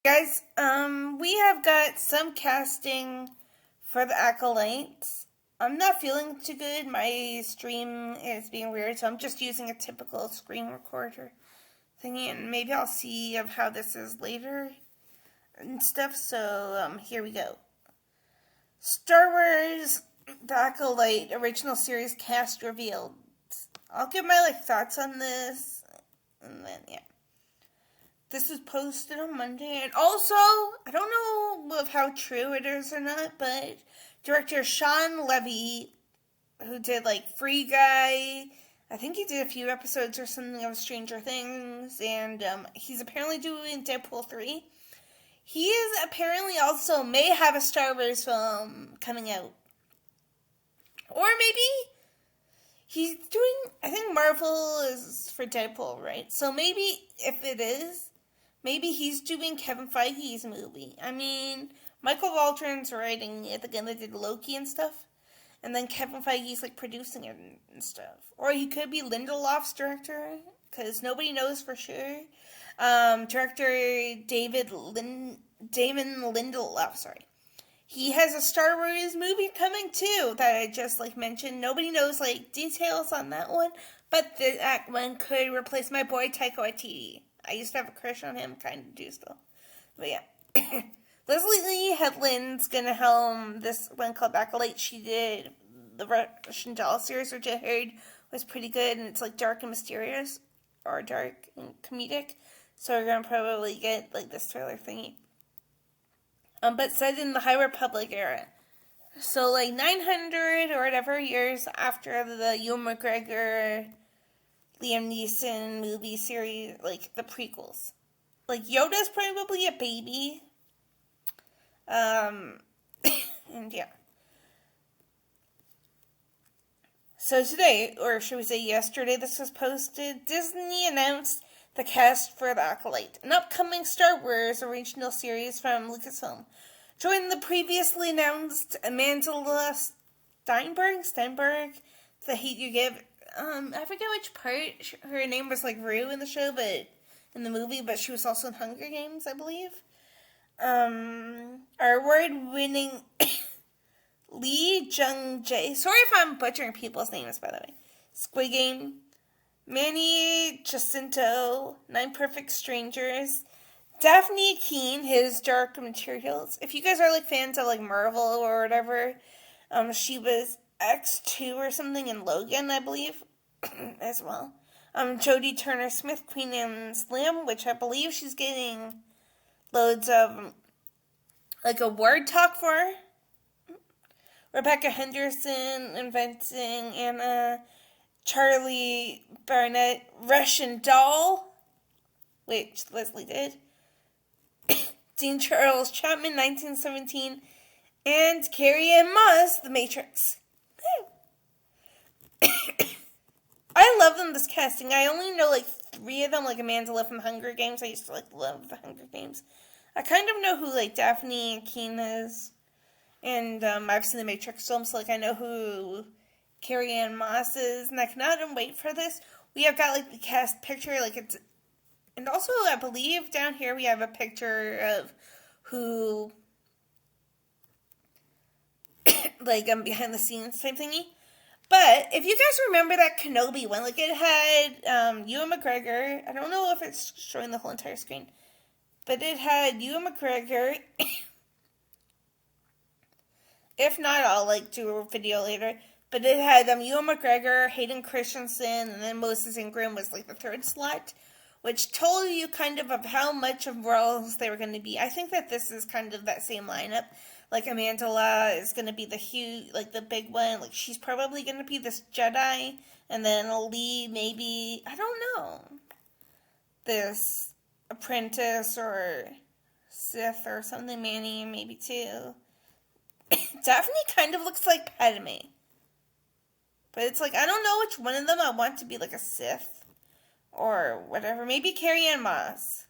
Guys, we have got some casting for the Acolytes. I'm not feeling too good. My stream is being weird, so I'm just using a typical screen recorder thingy, and maybe I'll see of how this is later and stuff. So, here we go. Star Wars The Acolyte original series cast revealed. I'll give my thoughts on this, and then yeah. This was posted on Monday, and also, I don't know how true it is or not, but director Sean Levy, who did Free Guy, I think he did a few episodes or something of Stranger Things, and he's apparently doing Deadpool 3. He is apparently also may have a Star Wars film coming out. Or maybe he's doing, I think Marvel is for Deadpool, right? So maybe if it is, maybe he's doing Kevin Feige's movie. I mean, Michael Waldron's writing it, the guy that did Loki and stuff. And then Kevin Feige's producing it and stuff. Or he could be Lindelof's director, because nobody knows for sure. Director David Lindelof, sorry. He has a Star Wars movie coming too that I just mentioned. Nobody knows details on that one, but that one could replace my boy Taika Waititi. I used to have a crush on him, kind of do still. But yeah. Leslie Lee Headland's gonna helm this one called Acolyte. She did the Russian Doll series, which I heard was pretty good, and it's dark and mysterious, or dark and comedic. So we're gonna probably get this trailer thingy. But set in the High Republic era. So 900 or whatever years after the Ewan McGregor, Liam Neeson movie series, the prequels. Yoda's probably a baby. And yeah. So today, or should we say yesterday, this was posted, Disney announced the cast for The Acolyte, an upcoming Star Wars original series from Lucasfilm. Join the previously announced Amanda Steinberg, The Hate You Give. I forget which part. Her name was Rue in the show, but in the movie, but she was also in Hunger Games, I believe. Our award-winning Lee Jung-jae. Sorry if I'm butchering people's names, by the way. Squid Game. Manny Jacinto. 9 Perfect Strangers. Daphne Keane, his Dark Materials. If you guys are fans of Marvel or whatever, she was X2 or something in Logan, I believe, as well. Jodie Turner-Smith, Queen Anne's Slim, which I believe she's getting loads of award talk for. Rebecca Henderson, inventing Anna. Charlie Barnett, Russian Doll, which Leslie did. Dean Charles Chapman, 1917, and Carrie-Anne Moss, The Matrix. I love them, this casting. I only know 3 of them, Amanda from Hunger Games. I used to love the Hunger Games. I kind of know who Daphne Keane is, and I've seen The Matrix films, so I know who Carrie-Anne Moss is, and I cannot wait for this. We have got the cast picture, it's, and also I believe down here we have a picture of who behind the scenes type thingy. But if you guys remember that Kenobi one, it had Ewan McGregor. I don't know if it's showing the whole entire screen, but it had Ewan McGregor. If not, I'll do a video later. But it had Ewan McGregor, Hayden Christensen, and then Moses Ingram was the 3rd slot, which told you kind of how much of roles they were going to be. I think that this is kind of that same lineup. Amanda is going to be the huge, the big one. She's probably going to be this Jedi, and then Lee maybe, I don't know, this apprentice or Sith or something, Manny maybe too. Daphne kind of looks like Padme. But it's I don't know which one of them I want to be a Sith. Or whatever. Maybe Carrie-Anne Moss.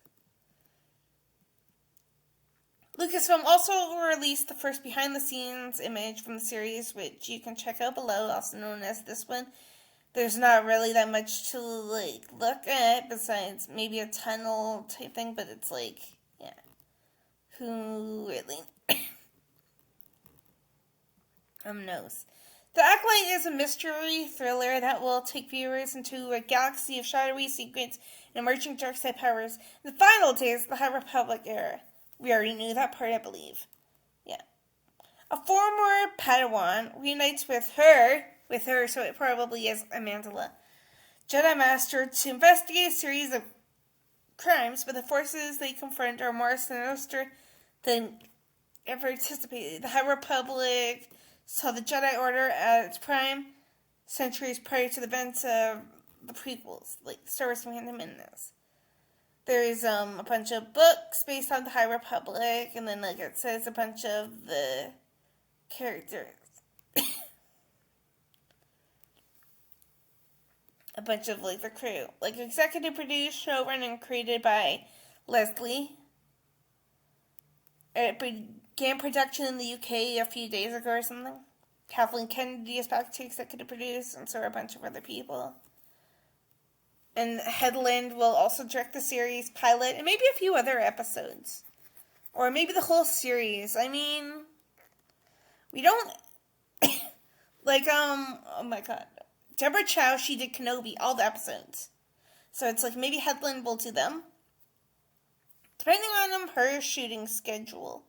Lucasfilm also released the first behind-the-scenes image from the series, which you can check out below, also known as this one. There's not really that much to, look at, besides maybe a tunnel type thing, but it's, yeah. who really knows. The Acolyte is a mystery thriller that will take viewers into a galaxy of shadowy secrets and emerging dark side powers in the final days of the High Republic era. We already knew that part, I believe. Yeah. A former Padawan reunites with her, so it probably is Amandla, Jedi Master, to investigate a series of crimes, but the forces they confront are more sinister than ever anticipated. The High Republic saw the Jedi Order at its prime centuries prior to the events of the prequels, like Star Wars Phantom Menace. There's a bunch of books based on the High Republic, and then like it says a bunch of the characters. A bunch of like the crew. Like executive produced, showrun, and created by Leslie. It began production in the UK a few days ago or something. Kathleen Kennedy is back to executive produce, and so are a bunch of other people. And Headland will also direct the series pilot and maybe a few other episodes. Or maybe the whole series. I mean, we don't... oh my god. Deborah Chow, she did Kenobi, all the episodes. So it's like maybe Headland will do them. Depending on her shooting schedule.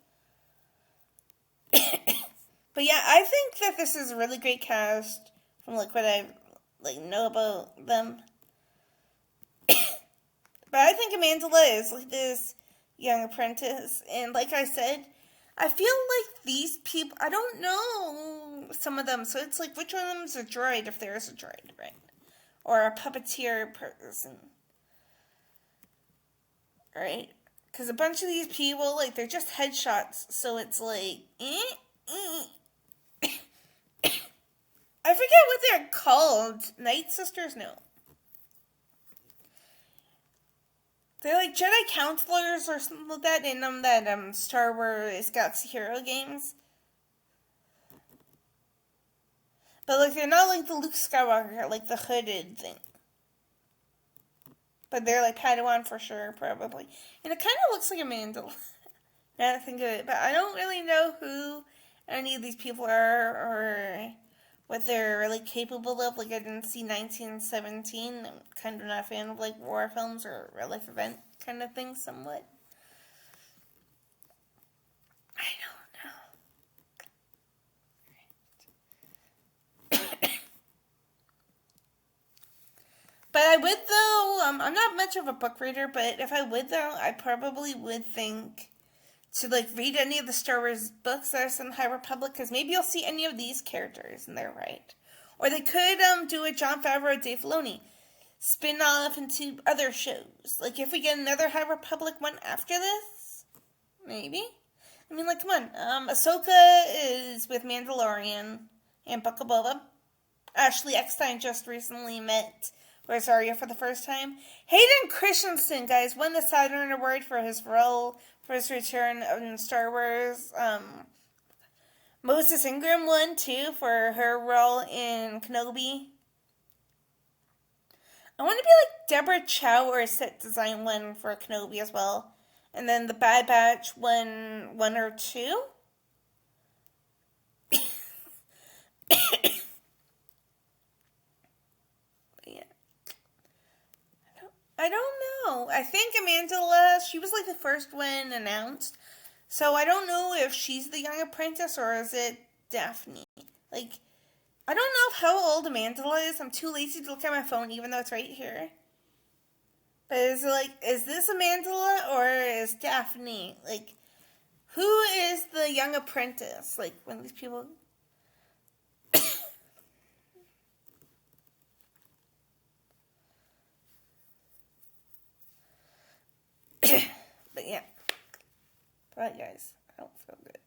But yeah, I think that this is a really great cast from like what I know about them. But I think Amandla is like this young apprentice, and like I said, I feel like these people, I don't know some of them, so it's like which one of them is a droid if there is a droid, right? Or a puppeteer person. Right? Because a bunch of these people, like, they're just headshots, so it's like, I forget what they're called. Night Sisters? No. They're like Jedi Counselors or something like that in that Star Wars Galaxy Hero games. But like they're not like the Luke Skywalker, like the hooded thing. But they're like Padawan for sure, probably. And it kind of looks like a Mandalorian. Now that I think of it. But I don't really know who any of these people are or what they're really capable of. Like I didn't see 1917. I'm kind of not a fan of like war films or real life event kind of things somewhat. I don't know. But I would though, I'm not much of a book reader, but if I would though, I probably would think to like read any of the Star Wars books that are in the High Republic, because maybe you'll see any of these characters and they're right. Or they could do a Jon Favreau, Dave Filoni spin off into other shows. Like if we get another High Republic one after this, maybe. I mean, like, come on. Ahsoka is with Mandalorian and Book of Boba. Ashley Eckstein just recently met Rosario for the first time. Hayden Christensen, guys, won the Saturn Award for his role, for his return in Star Wars. Moses Ingram won, too, for her role in Kenobi. I want to be like Deborah Chow or a set design one for Kenobi as well. And then the Bad Batch won one or two. I don't know. I think Amandla, she was like the first one announced. So I don't know if she's the young apprentice or is it Daphne. Like, I don't know how old Amandla is. I'm too lazy to look at my phone even though it's right here. But is it like, is this Amandla or is Daphne? Like, who is the young apprentice? Like, when these people... But yeah. But guys, I don't feel good.